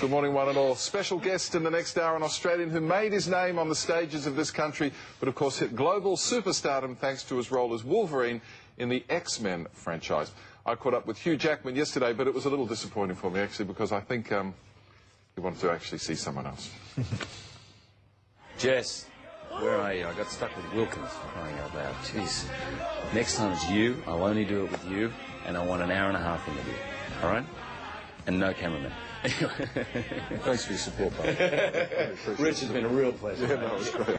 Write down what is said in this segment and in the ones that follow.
Good morning, one and all. Special guest in the next hour, an Australian who made his name on the stages of this country, but of course hit global superstardom thanks to his role as Wolverine in the X-Men franchise. I caught up with Hugh Jackman yesterday, but it was a little disappointing for me, actually, because I think he wanted to actually see someone else. Jess, where are you? I got stuck with Wilkins, crying out loud. Jeez. Next time it's you, I'll only do it with you, and I want an hour and a half interview. All right? And no cameraman. Thanks for your support, buddy. Rich, has been a real pleasure. Yeah, no, it was great.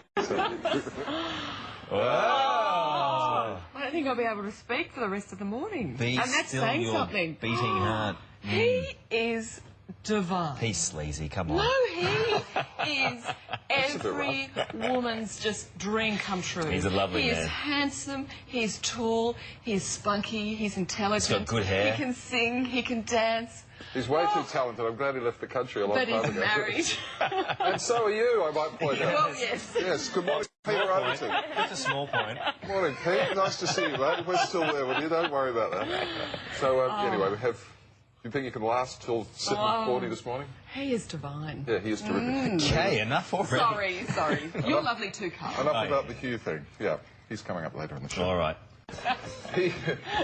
I don't think I'll be able to speak for the rest of the morning. Be and that's still saying your something. beating heart. He is divine. He's sleazy, come on. No, he is every woman's just dream come true. He's a lovely man. He is handsome, he's tall, he's spunky, he's intelligent. He's got good hair. He can sing, he can dance. He's way too talented. I'm glad he left the country a long time ago. But he's married. And so are you, I might point out. Well, yes. Yes, good morning, Peter Overton. Just a small point. Morning, Pete. Nice to see you, mate. We're still there with you. Don't worry about that. So, anyway, we have... Do you think you can last till 7:40 this morning? He is divine. Yeah, he is terrific. Okay, enough already. Sorry. You're lovely too, Carl. Enough about the Hugh thing. Yeah, he's coming up later in the show. All right. He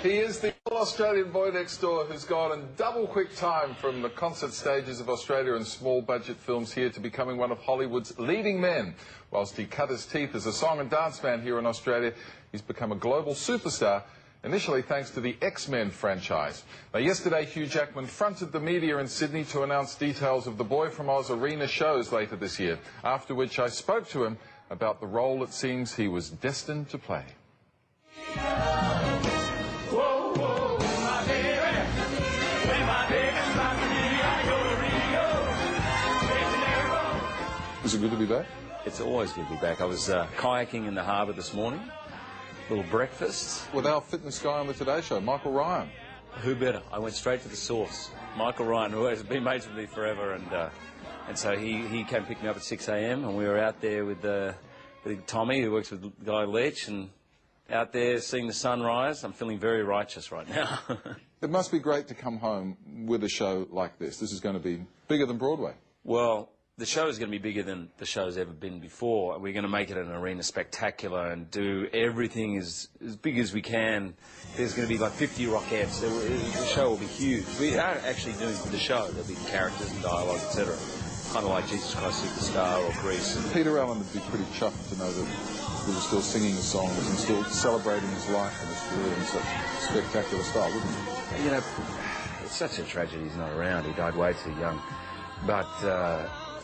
is the Australian boy next door who's gone in double quick time from the concert stages of Australia and small budget films here to becoming one of Hollywood's leading men. Whilst he cut his teeth as a song and dance man here in Australia, he's become a global superstar, initially thanks to the X-Men franchise. Now, yesterday, Hugh Jackman fronted the media in Sydney to announce details of the Boy from Oz arena shows later this year, after which I spoke to him about the role it seems he was destined to play. Is it good to be back? It's always good to be back. I was kayaking in the harbour this morning. Little breakfast. With our fitness guy on the Today Show, Michael Ryan. Who better? I went straight to the source. Michael Ryan, who has been mates with me forever, and so he came pick me up at 6 a.m. and we were out there with Tommy, who works with Guy Leach, and out there seeing the sunrise. I'm feeling very righteous right now. It must be great to come home with a show like this. This is going to be bigger than Broadway. Well, the show is going to be bigger than the show's ever been before. We're going to make it an arena spectacular and do everything as big as we can. There's going to be like 50 Rockettes. The show will be huge. We are actually doing the show. There'll be characters and dialogue, etc. Kind of like Jesus Christ Superstar or Grease. Peter Allen would be pretty chuffed to know that we were still singing his songs and still celebrating his life and his career in such spectacular style, wouldn't he? You know, it's such a tragedy he's not around. He died way too young. But...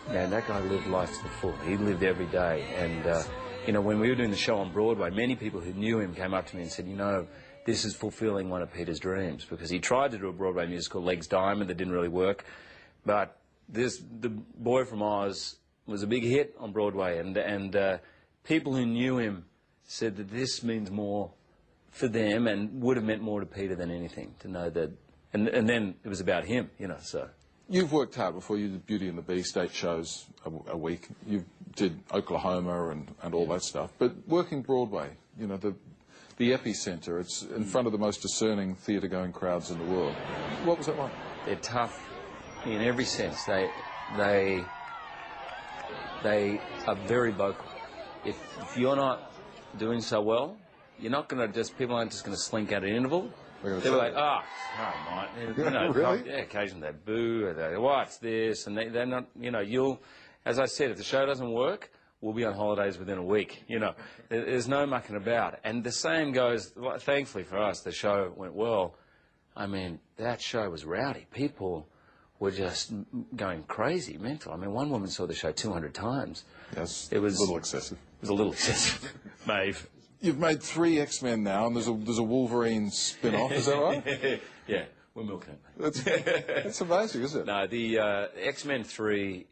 man, that guy lived life to the full. He lived every day. And, you know, when we were doing the show on Broadway, many people who knew him came up to me and said, you know, this is fulfilling one of Peter's dreams. Because he tried to do a Broadway musical, Legs Diamond, that didn't really work. But the Boy from Oz was a big hit on Broadway. And people who knew him said that this means more for them and would have meant more to Peter than anything, to know that. And then it was about him, you know, so... You've worked hard before. You did Beauty and the Beast, 8 shows a week. You did Oklahoma and all that stuff. But working Broadway, you know, the epicenter, it's in front of the most discerning theatre-going crowds in the world. What was that like? They're tough in every sense. They are very vocal. If you're not doing so well, you're not going to just... People aren't just going to slink out at an interval. They were like, oh, mate. You know, really? Yeah, occasionally they boo, or they, what's this? And they're not, you know, as I said, if the show doesn't work, we'll be on holidays within a week, you know. There's no mucking about. And the same goes, thankfully for us, the show went well. I mean, that show was rowdy. People were just going crazy, mental. I mean, one woman saw the show 200 times. Yes, it was a little excessive. It was a little excessive, Maeve. You've made 3 X-Men now, and there's a Wolverine spin-off, is that right? Yeah, we're milking it. That's amazing, isn't it? No, the X-Men 3,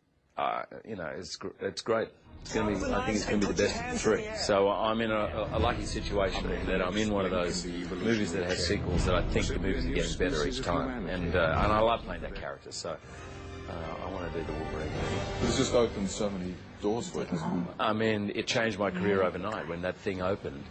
you know, it's great. It's going to be, I think it's going to be the best of the 3. So I'm in a lucky situation that I'm in one of those movies that has sequels that I think the movies are getting better each time. And I love playing that character, so I want to do the Wolverine movie. It's just opened so many doors for it, hasn't it? I mean, it changed my career overnight when that thing opened.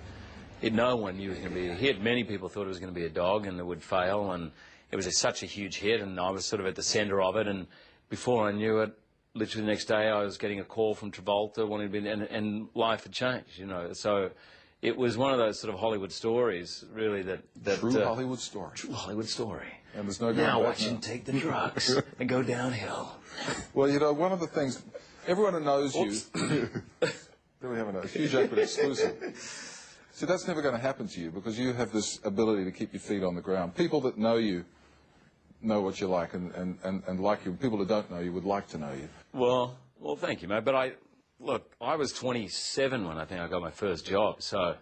No one knew it was going to be a hit. Many people thought it was going to be a dog and it would fail, and it was such a huge hit, and I was sort of at the centre of it, and before I knew it, literally the next day I was getting a call from Travolta wanting to be, and life had changed, you know. So it was one of those sort of Hollywood stories, really, that True Hollywood story. True Hollywood story. And there's no going Now back watch him take the drugs and go downhill. Well, you know, one of the things, everyone who knows you, there we have a Hugh Jackman exclusive. See, that's never going to happen to you because you have this ability to keep your feet on the ground. People that know you know what you like and like you. People that don't know you would like to know you. Well, thank you, mate. But I was 27 when I think I got my first job. So,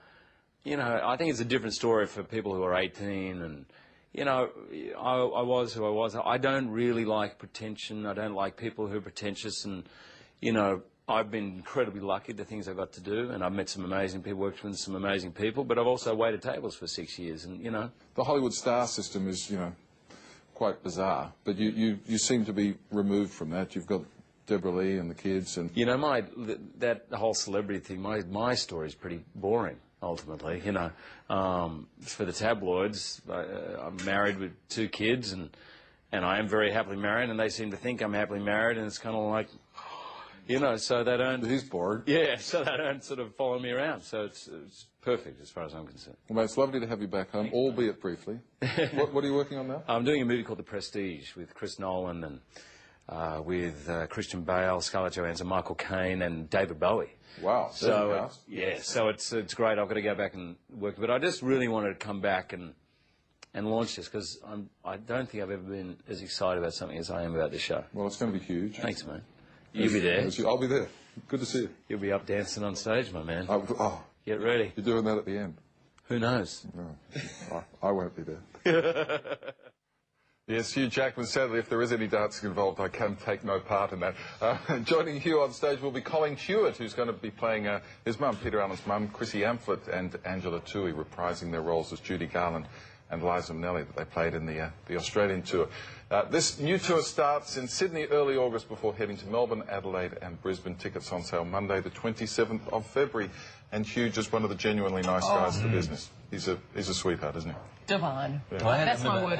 you know, I think it's a different story for people who are 18 and, you know, I was who I was. I don't really like pretension. I don't like people who are pretentious. And, you know, I've been incredibly lucky the things I got to do. And I've met some amazing people, worked with some amazing people. But I've also waited tables for 6 years. And, you know. The Hollywood star system is, you know, quite bizarre. But you seem to be removed from that. You've got Deborah Lee and the kids. And you know, that whole celebrity thing, my story is pretty boring. Ultimately, you know, for the tabloids, I'm married with 2 kids, and I am very happily married, and they seem to think I'm happily married, and it's kind of like, you know, so they don't. He's bored. Yeah, so they don't sort of follow me around. So it's perfect as far as I'm concerned. Well, mate, it's lovely to have you back home, albeit briefly. What are you working on now? I'm doing a movie called The Prestige with Chris Nolan and with Christian Bale, Scarlett Johansson, Michael Caine, and David Bowie. Wow. So so it's great. I've got to go back and work, but I just really wanted to come back and launch this because I don't think I've ever been as excited about something as I am about this show. Well, it's going to be huge. Thanks, mate. You'll be there. I'll be there. Good to see you. You'll be up dancing on stage, my man. Oh, get ready. You're doing that at the end. Who knows? No, I won't be there. Yes, Hugh Jackman, sadly, if there is any dancing involved, I can take no part in that. Joining Hugh on stage will be Colleen Hewitt, who's going to be playing his mum, Peter Allen's mum, Chrissy Amphlett, and Angela Toohey, reprising their roles as Judy Garland and Liza Minnelli that they played in the Australian tour. This new tour starts in Sydney early August before heading to Melbourne, Adelaide and Brisbane. Tickets on sale Monday, the 27th of February. And Hugh, just one of the genuinely nice guys in the business. He's a sweetheart, isn't he? Divine. Yeah. That's my word.